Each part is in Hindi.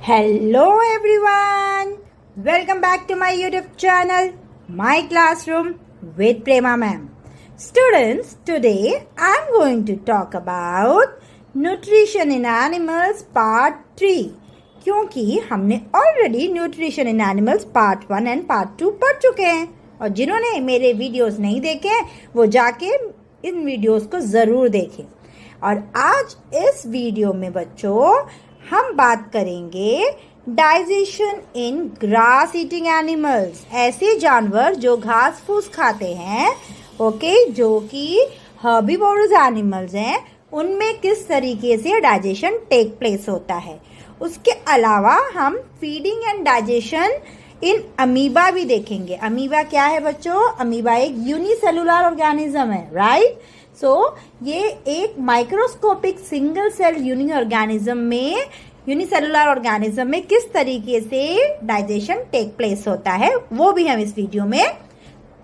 Hello everyone, welcome back to my YouTube channel, My Classroom with Prema Ma'am. Students, today I'm going to talk about Nutrition in Animals Part 3 क्योंकि हमने already nutrition in animals part 1 and part 2 पढ़ चुके हैं और जिन्होंने मेरे वीडियोस नहीं देखे वो जाके इन वीडियोस को ज़रूर देखें। और आज इस वीडियो में बच्चों हम बात करेंगे डाइजेशन इन ग्रास ईटिंग एनिमल्स, ऐसे जानवर जो घास फूस खाते हैं, ओके, जो कि हर्बीवोरस एनिमल्स हैं, उनमें किस तरीके से डाइजेशन टेक प्लेस होता है। उसके अलावा हम feeding and digestion in amoeba भी देखेंगे। अमीबा क्या है बच्चों? अमीबा एक यूनिसेलुलर ऑर्गेनिज्म है, राइट। सो ये एक microscopic single cell unicellular organism में किस तरीके से डाइजेशन टेक प्लेस होता है वो भी हम इस वीडियो में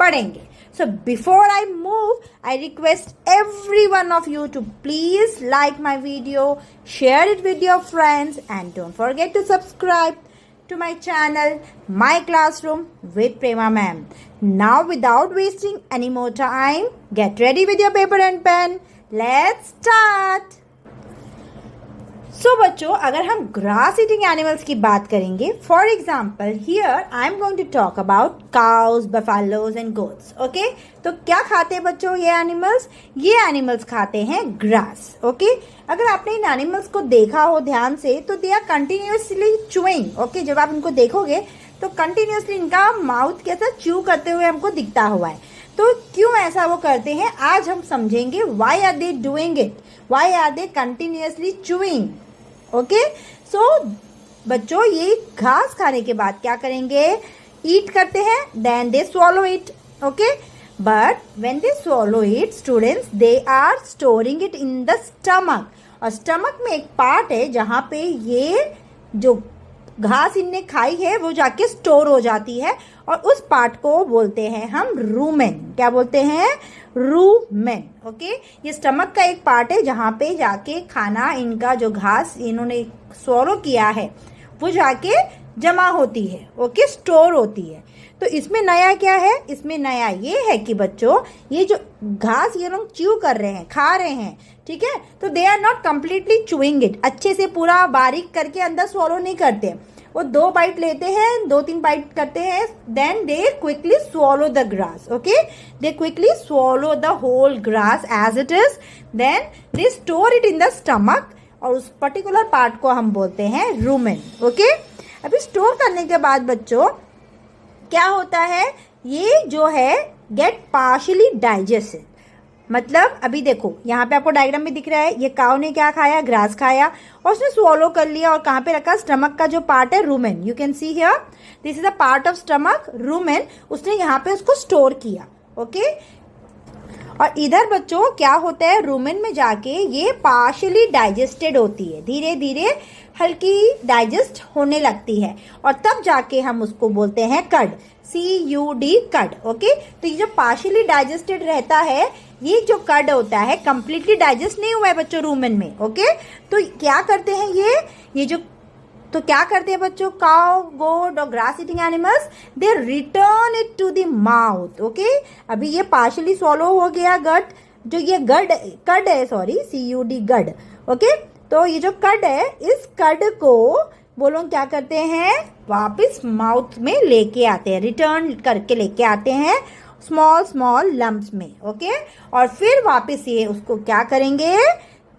पढ़ेंगे। So before I move, I request every one of you to please like my video, share it with your friends and don't forget to subscribe to my channel, My Classroom with Prema Ma'am. Now without wasting any more time, get ready with your paper and pen. Let's start. बच्चों, अगर हम ग्रास ईटिंग एनिमल्स की बात करेंगे, for example here I am going to talk about cows, buffaloes and goats. Okay, तो क्या खाते हैं बच्चों ये एनिमल्स? ये एनिमल्स खाते हैं ग्रास। ओके, अगर आपने इन एनिमल्स को देखा हो ध्यान से तो they are continuously chewing. Okay, जब आप इनको देखोगे तो कंटिन्यूसली इनका माउथ कैसा च्यू करते हुए हमको दिखता हुआ है। तो क्यों ऐसा वो करते हैं आज हम समझेंगे। Why are they doing it, why are they continuously chewing. Okay, so बच्चों ये घास खाने के बाद क्या करेंगे? ईट करते हैं, then they swallow it. Okay, but when they swallow it students, they are storing it in the stomach. और स्टमक में एक पार्ट है जहाँ पे ये जो घास इनने खाई है वो जाके स्टोर हो जाती है और उस पार्ट को बोलते हैं हम रूमेन। क्या बोलते हैं? रूमेन। ओके, ये स्टमक का एक पार्ट है जहाँ पे जाके खाना, इनका जो घास इन्होंने स्वॉलो किया है वो जाके जमा होती है, ओके, स्टोर होती है। तो इसमें नया क्या है? इसमें नया ये है कि बच्चों ये जो घास ये लोग च्यू कर रहे हैं, खा रहे हैं, ठीक है, तो they are not completely chewing it, अच्छे से पूरा बारीक करके अंदर स्वॉलो नहीं करते। वो 2 बाइट लेते हैं, 2-3 बाइट करते हैं, then they quickly swallow the grass. Okay, they quickly swallow the whole grass as it is, then they store it in the stomach और उस पर्टिकुलर पार्ट को हम बोलते हैं रूमेन। ओके, अभी स्टोर करने के बाद बच्चों क्या होता है? ये जो है गेट पार्शियली डाइजेस्टेड। मतलब अभी देखो यहाँ पे आपको डायग्राम में दिख रहा है, ये काऊ ने क्या खाया? ग्रास खाया और उसने स्वॉलो कर लिया और कहाँ पे रखा? स्टमक का जो पार्ट है rumen, you can see here, this is a part of stomach rumen, उसने यहाँ पे उसको स्टोर किया। ओके, और इधर बच्चों क्या होता है? रूमेन में जाके ये पार्शियली डाइजेस्टेड होती है, धीरे धीरे हल्की डाइजेस्ट होने लगती है और तब जाके हम उसको बोलते हैं कड, CUD, कड। ओके, तो ये जो पार्शियली डाइजेस्टेड रहता है, ये जो कड होता है कंप्लीटली डाइजेस्ट नहीं हुआ है बच्चों रूमेन में। ओके, तो क्या करते हैं ये जो तो क्या करते हैं बच्चों? काउ, गोट और grass eating animals, they return it to the mouth. Okay, अभी ये पार्शियली स्वॉलो हो गया गट, जो ये कड है, सॉरी, CUD, गड। ओके, तो ये जो कड है, इस कड को वो लोग क्या करते हैं? वापस माउथ में लेके आते हैं, रिटर्न करके लेके आते हैं स्मॉल लम्प्स में। ओके, और फिर वापस ये उसको क्या करेंगे?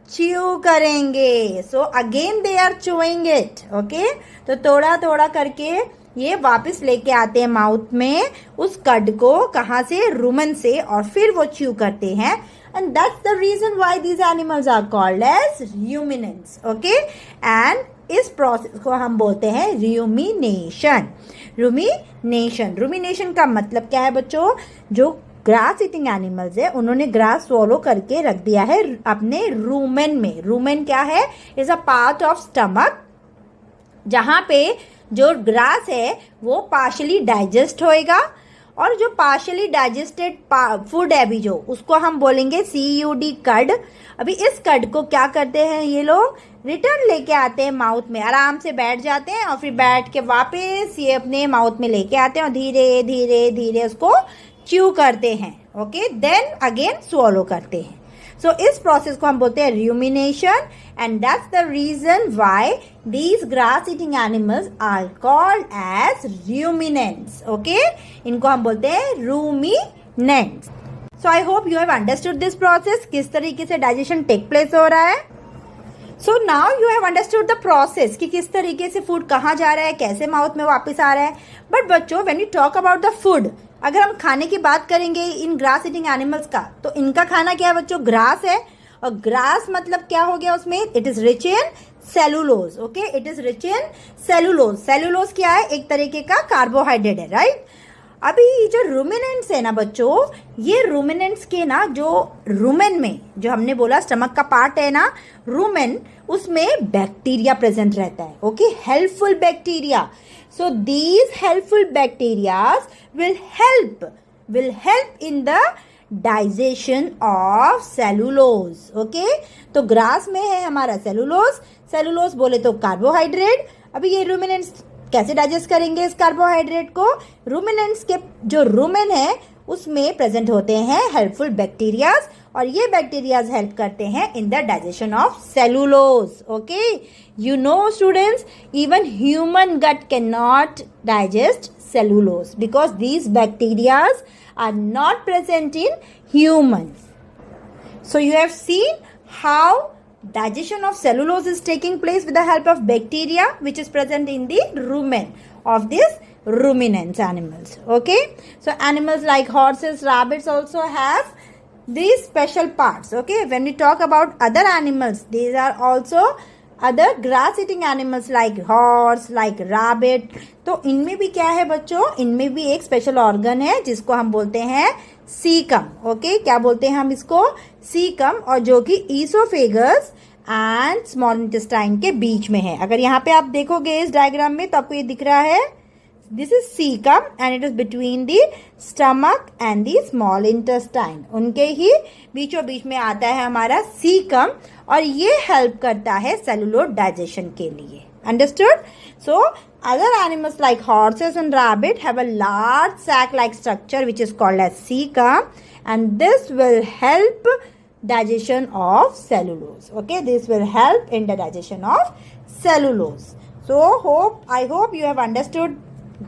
च्यू करेंगे। So again they are chewing it. Okay, तो थोड़ा थोड़ा करके ये वापस लेके आते हैं माउथ में उस कड को, कहाँ से? रूमेन से, और फिर वो च्यू करते हैं। And that's the reason why these animals are called as ruminants. Okay, and इस प्रोसेस को हम बोलते हैं रूमिनेशन। रूमिनेशन का मतलब क्या है बच्चों? जो ग्रास ईटिंग एनिमल्स है उन्होंने ग्रास स्वॉलो करके रख दिया है अपने रूमेन में। रूमेन क्या है? Is a part of stomach जहाँ पे जो ग्रास है वो पार्शियली डाइजेस्ट होएगा और जो पार्शियली डाइजेस्टेड फूड है अभी जो, उसको हम बोलेंगे CUD, कड। अभी इस कड को क्या करते हैं ये लोग? रिटर्न लेके आते हैं माउथ में, आराम से बैठ जाते हैं और फिर बैठ के वापस ये अपने माउथ में लेके आते हैं और धीरे धीरे धीरे उसको च्यू करते हैं. ओके, देन अगेन स्वॉलो करते हैं. सो इस प्रोसेस को हम बोलते हैं rumination, and that's the reason why these grass eating animals are called as ruminants. Okay, इनको हम बोलते हैं ruminants. So I hope you have understood this process, किस तरीके से डाइजेशन टेक प्लेस हो रहा है. So now you have understood the process कि किस तरीके से फूड कहाँ जा रहा है, कैसे माउथ में वापस आ रहा है. बट बच्चों, when you talk about the food, अगर हम खाने की बात करेंगे इन ग्रास ईटिंग एनिमल्स का, तो इनका खाना क्या है बच्चों? ग्रास है. और ग्रास मतलब क्या हो गया उसमें? It is rich in cellulose. Okay, it is rich in cellulose. Cellulose क्या है? एक तरीके का कार्बोहाइड्रेट है, राइट. अभी जो रूमिनेंट्स है ना बच्चों, ये रूमिनेंट्स के ना जो रूमेन में, जो हमने बोला स्टमक का पार्ट है ना रूमेन, उसमें बैक्टीरिया प्रेजेंट रहता है. Okay, helpful bacteria. So these helpful bacterias will help in the digestion of cellulose. Okay, तो ग्रास में है हमारा सेलुलोज. सेलुलोज बोले तो कार्बोहाइड्रेट. अभी ये रूमिनेंट्स कैसे डाइजेस्ट करेंगे इस कार्बोहाइड्रेट को? रूमिनेंट्स के जो रूमेन है उसमें प्रेजेंट होते हैं हेल्पफुल बैक्टीरियाज, और ये बैक्टीरियाज हेल्प करते हैं in the digestion of cellulose. Okay, you know students, even human gut can not digest cellulose because these bacterias are not present in humans. So you have seen how digestion of cellulose is taking place with the help of bacteria which is present in the rumen of these ruminants animals. Okay, so animals like horses, rabbits also have these special parts. Okay, when we talk about other animals, these are also other grass eating animals like horse, like rabbit. तो इनमें भी क्या है बच्चों? इनमें भी एक स्पेशल ऑर्गन है जिसको हम बोलते हैं सीकम. ओके, क्या बोलते हैं हम इसको? सीकम, और जो कि ईसोफेगस एंड स्मॉल इंटेस्टाइन के बीच में है. अगर यहाँ पे आप देखोगे इस डायग्राम में तो आपको ये दिख रहा है, this is caecum and it is between the stomach and the small intestine. उनके ही बीचों बीच में आता है हमारा सीकम, और ये हेल्प करता है सेलुलोज डाइजेशन के लिए. Understood? So other animals like horses and rabbit have a large sac like structure which is called as caecum, and this will help digestion of cellulose. Okay, this will help in the digestion of cellulose. So I hope you have understood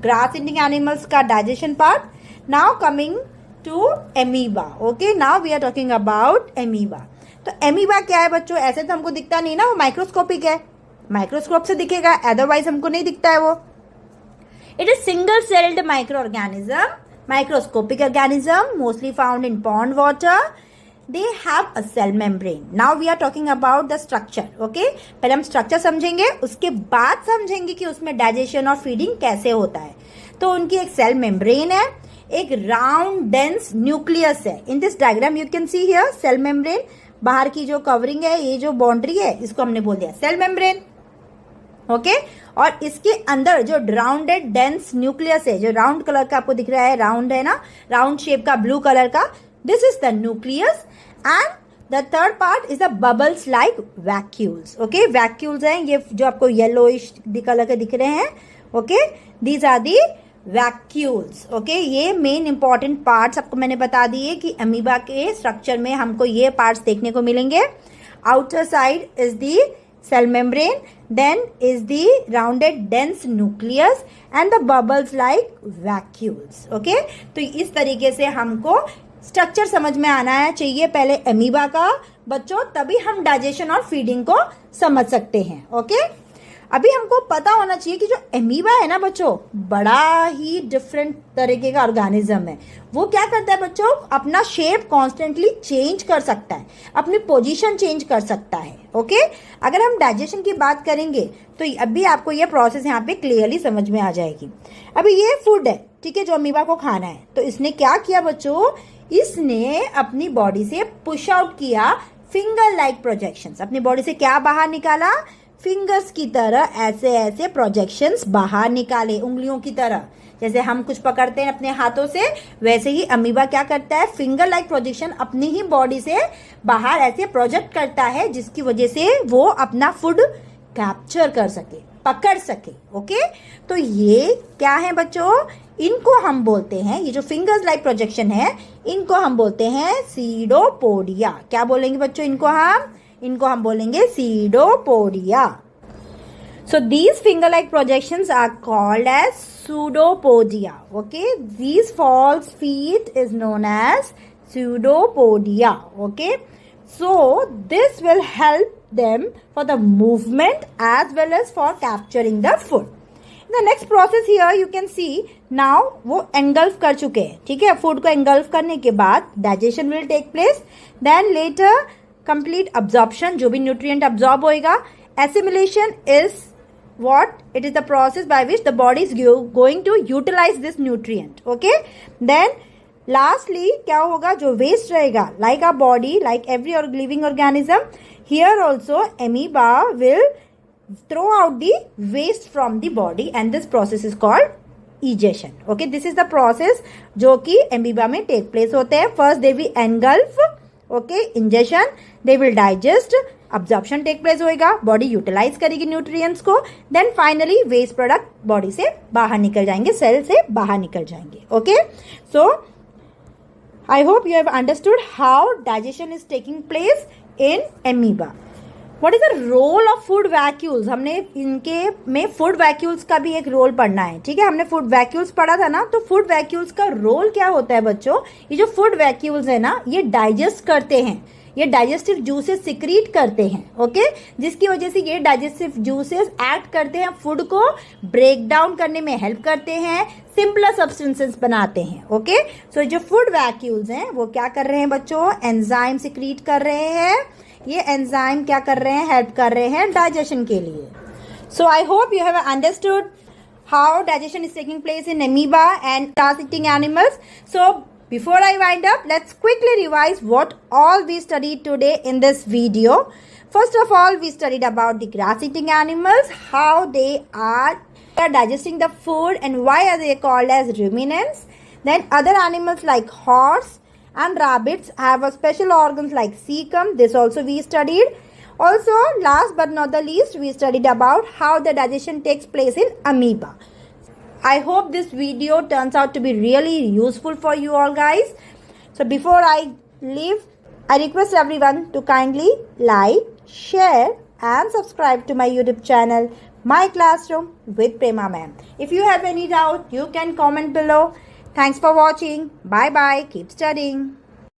grass eating animals का digestion part. Now coming to amoeba. Okay, now we are talking about amoeba. तो amoeba क्या है बच्चों? ऐसे तो हमको दिखता नहीं ना, वो माइक्रोस्कोपिक है. माइक्रोस्कोप से दिखेगा, अदरवाइज हमको नहीं दिखता है वो. It is single celled microorganism, microscopic organism, mostly found in pond water. They have a cell membrane. Now we are talking about the structure. Okay, पहले हम स्ट्रक्चर समझेंगे, उसके बाद समझेंगे कि उसमें डाइजेशन और फीडिंग कैसे होता है. तो उनकी एक सेल मेम्ब्रेन है, एक राउंड डेंस न्यूक्लियस है. In this diagram you can see here cell membrane. बाहर की जो कवरिंग है, ये जो बाउंड्री है, इसको हमने बोल दिया सेल मेम्ब्रेन. ओके, और इसके अंदर जो राउंडेड डेंस न्यूक्लियस है, जो राउंड कलर का आपको दिख रहा है, राउंड है ना, राउंड शेप का ब्लू कलर का, this is the nucleus, and the third part is the bubbles like vacuoles. Okay, vacuoles हैं ये जो आपको yellowish कलर के दिख रहे हैं. Okay, these are the vacuoles. Okay, ये main important parts आपको मैंने बता दिए कि अमीबा के स्ट्रक्चर में हमको ये parts देखने को मिलेंगे. Outer side is the cell membrane, then is the rounded dense nucleus and the bubbles like vacuoles. Okay, तो इस तरीके से हमको स्ट्रक्चर समझ में आना है चाहिए पहले अमीबा का बच्चों, तभी हम डाइजेशन और फीडिंग को समझ सकते हैं. ओके, अभी हमको पता होना चाहिए कि जो अमीबा है ना बच्चों, बड़ा ही डिफरेंट तरीके का ऑर्गेनिज्म है. वो क्या करता है बच्चों? अपना शेप कॉन्स्टेंटली चेंज कर सकता है, अपनी पोजीशन चेंज कर सकता है. ओके, अगर हम डाइजेशन की बात करेंगे तो अभी आपको ये प्रोसेस यहाँ पे क्लियरली समझ में आ जाएगी. अभी ये फूड है, ठीक है, जो अमीबा को खाना है. तो इसने क्या किया बच्चों? इसने अपनी बॉडी से पुश आउट किया फिंगर लाइक प्रोजेक्शंस. अपनी बॉडी से क्या बाहर निकाला? फिंगर्स की तरह ऐसे ऐसे प्रोजेक्शंस बाहर निकाले, उंगलियों की तरह। जैसे हम कुछ पकड़ते हैं अपने हाथों से, वैसे ही अमीबा क्या करता है, फिंगर लाइक प्रोजेक्शन अपनी ही बॉडी से बाहर ऐसे प्रोजेक्ट करता है, जिसकी वजह से वो अपना फूड कैप्चर कर सके, पकड़ सके। ओके, तो ये क्या है बच्चों, इनको हम बोलते हैं, ये जो फिंगर्स लाइक प्रोजेक्शन है इनको हम बोलते हैं सीडोपोडिया। क्या बोलेंगे बच्चों इनको हम बोलेंगे pseudopodia. So these finger-like projections are called as pseudopodia. Okay, these false feet is known as pseudopodia. Okay, so this will help them for the movement as well as for capturing the food. The next process here you can see now वो engulf कर चुके हैं, ठीक है। फूड को engulf करने के बाद digestion will take place, then later complete absorption, जो भी nutrient absorb होएगा। Assimilation is what it is the process by which the body is going to utilize this nutrient. Okay, then lastly क्या होगा, जो waste रहेगा, like our body, like every living organism, here also amoeba will throw out the waste from the body and this process is called egestion. Okay, this is the process जो कि amoeba में take place होते हैं। First they will engulf, okay, ingestion, they will digest, absorption take place होएगा, बॉडी यूटिलाइज करेगी न्यूट्रिएंट्स को, then finally waste product body से बाहर निकल जाएंगे, सेल से बाहर निकल जाएंगे। Okay, so I hope you have understood how digestion is taking place in amoeba. What is the role of food vacuoles, हमने इनके में फूड वैक्यूल्स का भी एक रोल पढ़ना है, ठीक है। हमने फूड वैक्यूल्स पढ़ा था ना, तो फूड वैक्यूल्स का रोल क्या होता है बच्चों, ये जो फूड वैक्यूल्स है ना, ये डाइजेस्ट करते हैं, ये डाइजेस्टिव जूसेस सिक्रीट करते हैं। ओके, जिसकी वजह से ये डाइजेस्टिव जूसेस एक्ट करते हैं, फूड को ब्रेक डाउन करने में हेल्प करते हैं, सिंपलर सब्सटेंसेस बनाते हैं। ओके, सो जो फूड वैक्यूल्स हैं वो क्या कर रहे हैं बच्चों, एंजाइम सिक्रीट कर रहे हैं। ये एंजाइम क्या कर रहे हैं, हेल्प कर रहे हैं डाइजेशन के लिए। So I hope you have understood how digestion is taking place in amoeba and grass-eating animals. So before I wind up, let's quickly revise what all we studied today in this video. First of all, we studied about the grass-eating animals, how they are digesting the food and why are they called as ruminants. Then other animals like horse and rabbits have a special organs like cecum. This also we studied. Also, last but not the least, we studied about how the digestion takes place in amoeba. I hope this video turns out to be really useful for you all guys. So before I leave, I request everyone to kindly like, share and subscribe to my YouTube channel, My Classroom with Prema Ma'am. If you have any doubt, you can comment below. Thanks for watching. Bye bye. Keep studying.